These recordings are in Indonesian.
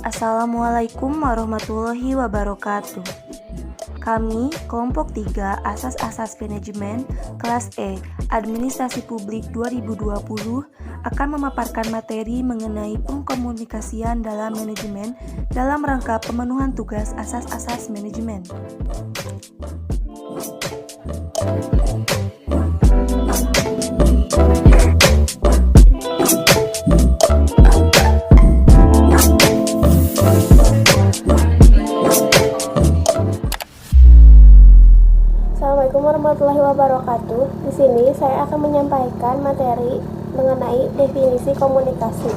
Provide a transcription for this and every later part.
Assalamualaikum warahmatullahi wabarakatuh. Kami, kelompok 3 Asas-Asas Manajemen, kelas E, Administrasi Publik 2020, akan memaparkan materi mengenai pengkomunikasian dalam manajemen dalam rangka pemenuhan tugas asas-asas manajemen. Assalamualaikum warahmatullahi wabarakatuh. Di sini saya akan menyampaikan materi mengenai definisi komunikasi.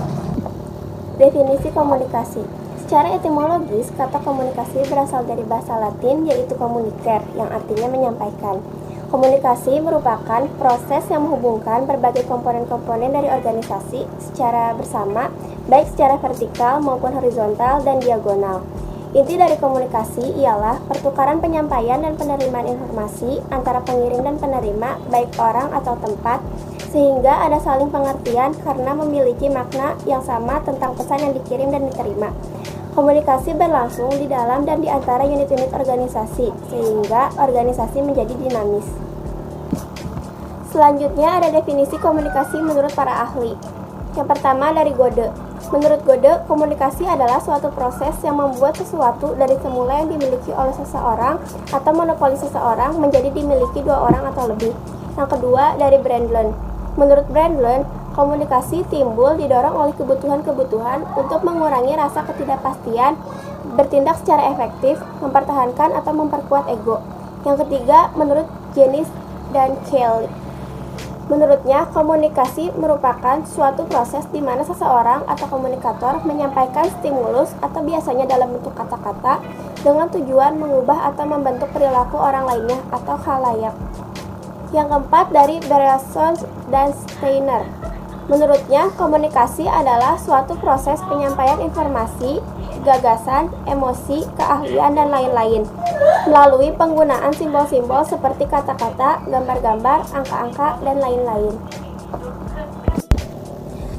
Definisi komunikasi. Secara etimologis, kata komunikasi berasal dari bahasa Latin yaitu communicare, yang artinya menyampaikan. Komunikasi merupakan proses yang menghubungkan berbagai komponen-komponen dari organisasi secara bersama, baik secara vertikal maupun horizontal dan diagonal. Inti dari komunikasi ialah pertukaran penyampaian dan penerimaan informasi antara pengirim dan penerima, baik orang atau tempat, sehingga ada saling pengertian karena memiliki makna yang sama tentang pesan yang dikirim dan diterima. Komunikasi berlangsung di dalam dan di antara unit-unit organisasi, sehingga organisasi menjadi dinamis. Selanjutnya ada definisi komunikasi menurut para ahli. Yang pertama dari Gode. Menurut Gode, komunikasi adalah suatu proses yang membuat sesuatu dari semula yang dimiliki oleh seseorang atau monopoli seseorang menjadi dimiliki dua orang atau lebih. Yang kedua dari Brandlin. Menurut Brandlin, komunikasi timbul didorong oleh kebutuhan-kebutuhan untuk mengurangi rasa ketidakpastian, bertindak secara efektif, mempertahankan atau memperkuat ego. Yang ketiga, menurut Jennings dan Kelly. Menurutnya, komunikasi merupakan suatu proses di mana seseorang atau komunikator menyampaikan stimulus atau biasanya dalam bentuk kata-kata dengan tujuan mengubah atau membentuk perilaku orang lainnya atau khalayak. Yang keempat dari Bergson dan Steiner. Menurutnya, komunikasi adalah suatu proses penyampaian informasi, gagasan, emosi, keahlian, dan lain-lain melalui penggunaan simbol-simbol seperti kata-kata, gambar-gambar, angka-angka, dan lain-lain.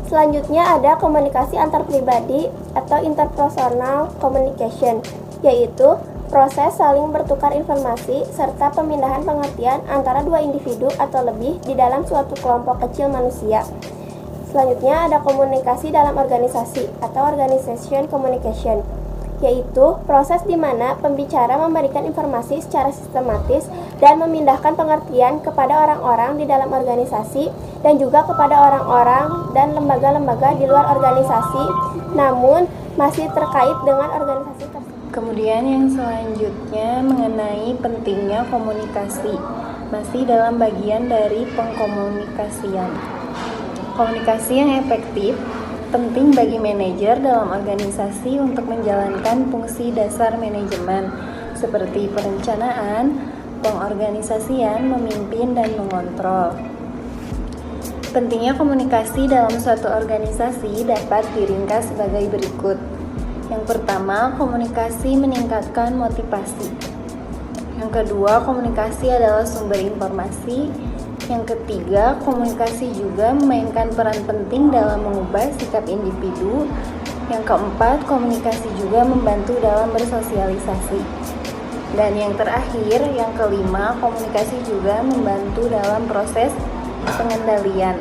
Selanjutnya ada komunikasi antar pribadi atau interpersonal communication, yaitu proses saling bertukar informasi serta pemindahan pengertian antara dua individu atau lebih di dalam suatu kelompok kecil manusia. Selanjutnya ada komunikasi dalam organisasi atau organization communication, yaitu proses di mana pembicara memberikan informasi secara sistematis dan memindahkan pengertian kepada orang-orang di dalam organisasi dan juga kepada orang-orang dan lembaga-lembaga di luar organisasi, namun masih terkait dengan organisasi tersebut. Kemudian yang selanjutnya mengenai pentingnya komunikasi, masih dalam bagian dari pengkomunikasian. Komunikasi yang efektif penting bagi manajer dalam organisasi untuk menjalankan fungsi dasar manajemen seperti perencanaan, pengorganisasian, memimpin, dan mengontrol. Pentingnya komunikasi dalam suatu organisasi dapat diringkas sebagai berikut. Yang pertama, komunikasi meningkatkan motivasi. Yang kedua, komunikasi adalah sumber informasi. Yang ketiga, komunikasi juga memainkan peran penting dalam mengubah sikap individu. Yang keempat, komunikasi juga membantu dalam bersosialisasi. Dan yang terakhir, yang kelima, komunikasi juga membantu dalam proses pengendalian.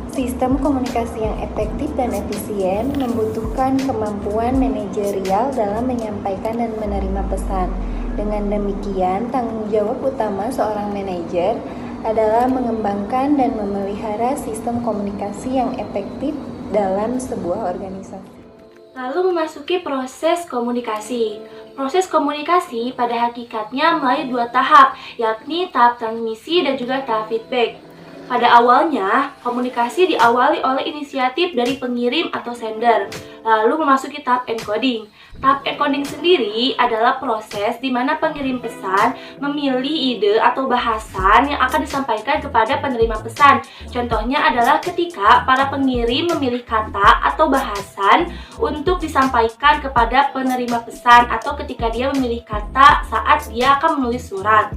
Sistem komunikasi yang efektif dan efisien membutuhkan kemampuan manajerial dalam menyampaikan dan menerima pesan. Dengan demikian, tanggung jawab utama seorang manajer adalah mengembangkan dan memelihara sistem komunikasi yang efektif dalam sebuah organisasi. Lalu memasuki proses komunikasi. Proses komunikasi pada hakikatnya melalui dua tahap, yakni tahap transmisi dan juga tahap feedback. Pada awalnya, komunikasi diawali oleh inisiatif dari pengirim atau sender, lalu memasuki tahap encoding. Tahap encoding sendiri adalah proses di mana pengirim pesan memilih ide atau bahasan yang akan disampaikan kepada penerima pesan. Contohnya adalah ketika para pengirim memilih kata atau bahasan untuk disampaikan kepada penerima pesan atau ketika dia memilih kata saat dia akan menulis surat.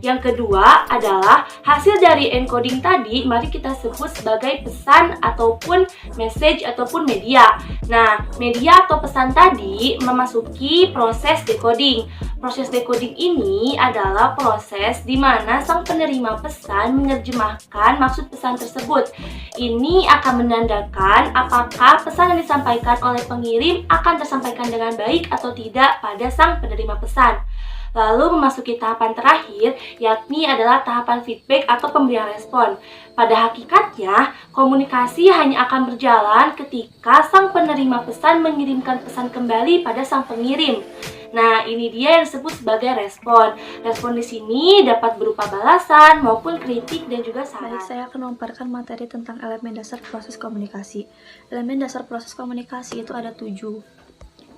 Yang kedua adalah hasil dari encoding tadi mari kita sebut sebagai pesan ataupun message ataupun media. Nah, media atau pesan tadi memasuki proses decoding. Proses decoding ini adalah proses di mana sang penerima pesan menerjemahkan maksud pesan tersebut. Ini akan menandakan apakah pesan yang disampaikan oleh pengirim akan tersampaikan dengan baik atau tidak pada sang penerima pesan. Lalu memasuki tahapan terakhir, yakni adalah tahapan feedback atau pemberian respon. Pada hakikatnya, komunikasi hanya akan berjalan ketika sang penerima pesan mengirimkan pesan kembali pada sang pengirim. Nah, ini dia yang disebut sebagai respon. Respon di sini dapat berupa balasan maupun kritik dan juga saran. Baik, saya akan memaparkan materi tentang elemen dasar proses komunikasi. Elemen dasar proses komunikasi itu ada 7.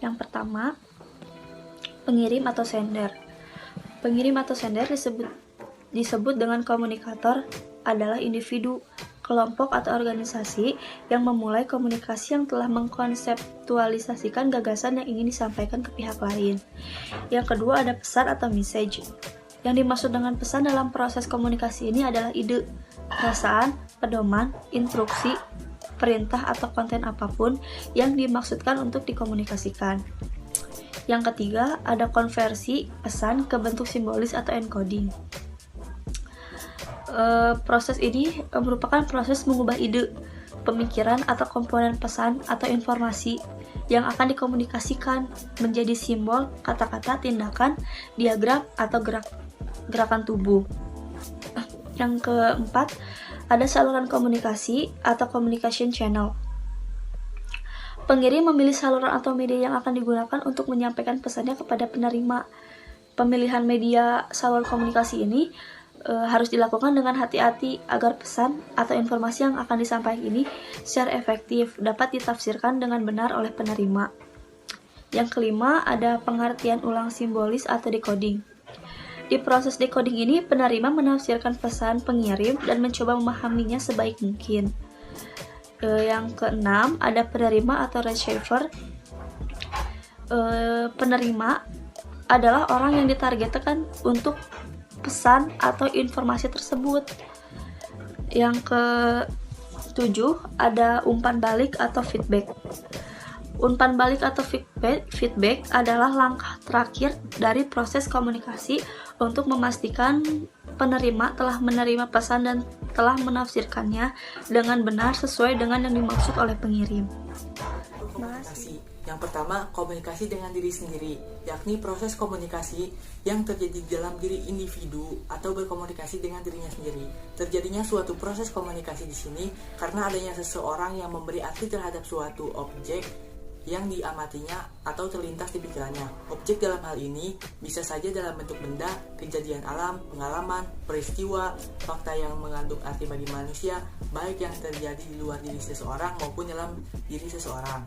Yang pertama, pengirim atau sender. Pengirim atau sender disebut dengan komunikator adalah individu, kelompok atau organisasi yang memulai komunikasi yang telah mengkonseptualisasikan gagasan yang ingin disampaikan ke pihak lain. Yang kedua ada pesan atau message. Yang dimaksud dengan pesan dalam proses komunikasi ini adalah ide, perasaan, pedoman, instruksi, perintah atau konten apapun yang dimaksudkan untuk dikomunikasikan. Yang ketiga, ada konversi pesan ke bentuk simbolis atau encoding. Proses ini merupakan proses mengubah ide, pemikiran atau komponen pesan atau informasi yang akan dikomunikasikan menjadi simbol, kata-kata, tindakan, diagram, atau gerakan tubuh. Yang keempat, ada saluran komunikasi atau communication channel. Pengirim memilih saluran atau media yang akan digunakan untuk menyampaikan pesannya kepada penerima. Pemilihan media saluran komunikasi ini harus dilakukan dengan hati-hati agar pesan atau informasi yang akan disampaikan ini secara efektif dapat ditafsirkan dengan benar oleh penerima. Yang kelima, ada pengertian ulang simbolis atau decoding. Di proses decoding ini, penerima menafsirkan pesan pengirim dan mencoba memahaminya sebaik mungkin. Yang keenam, ada penerima atau receiver. Penerima adalah orang yang ditargetkan untuk pesan atau informasi tersebut. Yang ketujuh, ada umpan balik atau feedback. Umpan balik atau feedback adalah langkah terakhir dari proses komunikasi untuk memastikan penerima telah menerima pesan dan telah menafsirkannya dengan benar sesuai dengan yang dimaksud oleh pengirim. Komunikasi. Yang pertama, komunikasi dengan diri sendiri, yakni proses komunikasi yang terjadi dalam diri individu atau berkomunikasi dengan dirinya sendiri. Terjadinya suatu proses komunikasi di sini karena adanya seseorang yang memberi arti terhadap suatu objek yang diamatinya atau terlintas di pikirannya. Objek dalam hal ini bisa saja dalam bentuk benda, kejadian alam, pengalaman, peristiwa, fakta yang mengandung arti bagi manusia, baik yang terjadi di luar diri seseorang maupun dalam diri seseorang.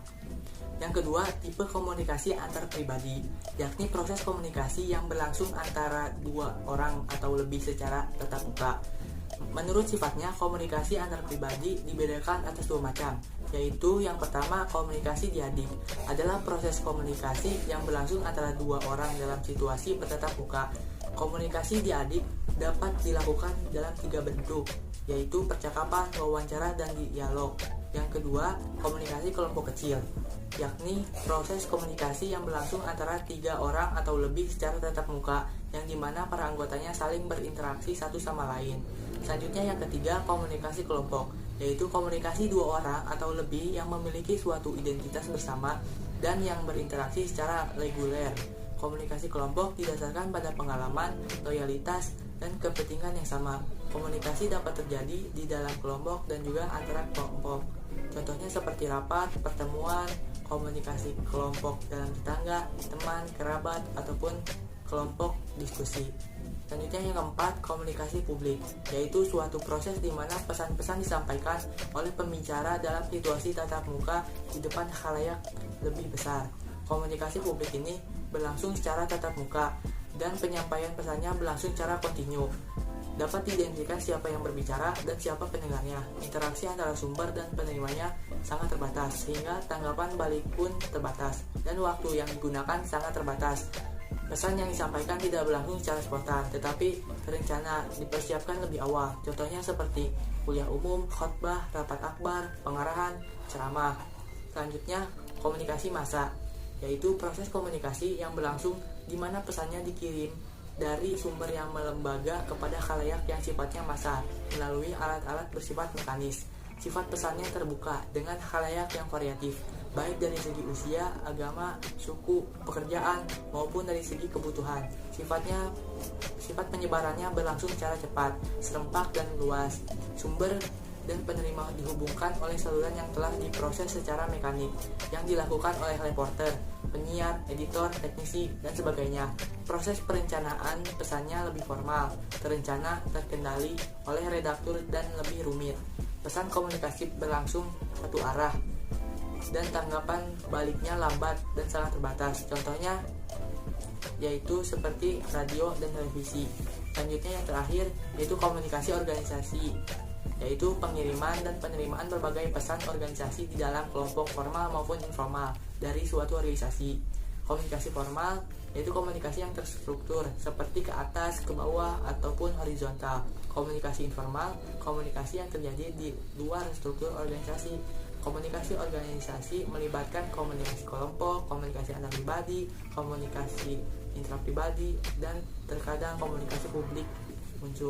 Yang kedua, tipe komunikasi antar pribadi, yakni proses komunikasi yang berlangsung antara dua orang atau lebih secara tatap muka. Menurut sifatnya, komunikasi antar pribadi dibedakan atas dua macam, yaitu yang pertama, komunikasi diadik adalah proses komunikasi yang berlangsung antara dua orang dalam situasi bertatap muka. Komunikasi diadik dapat dilakukan dalam 3 bentuk, yaitu percakapan, wawancara, dan dialog. Yang kedua, komunikasi kelompok kecil, yakni proses komunikasi yang berlangsung antara 3 orang atau lebih secara tatap muka, yang dimana para anggotanya saling berinteraksi satu sama lain. Selanjutnya yang ketiga, komunikasi kelompok, yaitu komunikasi 2 orang atau lebih yang memiliki suatu identitas bersama dan yang berinteraksi secara reguler. Komunikasi kelompok didasarkan pada pengalaman, loyalitas, dan kepentingan yang sama. Komunikasi dapat terjadi di dalam kelompok dan juga antara kelompok. Contohnya seperti rapat, pertemuan, komunikasi kelompok dalam tetangga, teman, kerabat, ataupun kelompok diskusi. Selanjutnya yang keempat, komunikasi publik, yaitu suatu proses di mana pesan-pesan disampaikan oleh pembicara dalam situasi tatap muka di depan khalayak lebih besar. Komunikasi publik ini berlangsung secara tatap muka dan penyampaian pesannya berlangsung secara kontinu. Dapat diidentifikasi siapa yang berbicara dan siapa pendengarnya. Interaksi antara sumber dan penerimanya sangat terbatas, sehingga tanggapan balik pun terbatas dan waktu yang digunakan sangat terbatas. Pesan yang disampaikan tidak berlangsung secara spontan, tetapi terencana, dipersiapkan lebih awal. Contohnya seperti kuliah umum, khotbah, rapat akbar, pengarahan, ceramah. Selanjutnya, komunikasi massa, yaitu proses komunikasi yang berlangsung di mana pesannya dikirim dari sumber yang melembaga kepada khalayak yang sifatnya massa melalui alat-alat bersifat mekanis. Sifat pesannya terbuka dengan khalayak yang variatif, baik dari segi usia, agama, suku, pekerjaan, maupun dari segi kebutuhan. Sifat penyebarannya berlangsung secara cepat, serempak, dan luas. Sumber dan penerima dihubungkan oleh saluran yang telah diproses secara mekanik, yang dilakukan oleh reporter, penyiar, editor, teknisi, dan sebagainya. Proses perencanaan pesannya lebih formal, terencana, terkendali oleh redaktur, dan lebih rumit. Pesan komunikasi berlangsung satu arah, dan tanggapan baliknya lambat dan sangat terbatas. Contohnya yaitu seperti radio dan televisi. Selanjutnya yang terakhir yaitu komunikasi organisasi, yaitu pengiriman dan penerimaan berbagai pesan organisasi di dalam kelompok formal maupun informal dari suatu organisasi. Komunikasi formal yaitu komunikasi yang terstruktur seperti ke atas, ke bawah, ataupun horizontal. Komunikasi informal, komunikasi yang terjadi di luar struktur organisasi. Komunikasi organisasi melibatkan komunikasi kelompok, komunikasi antar pribadi, komunikasi intrapribadi, dan terkadang komunikasi publik muncul.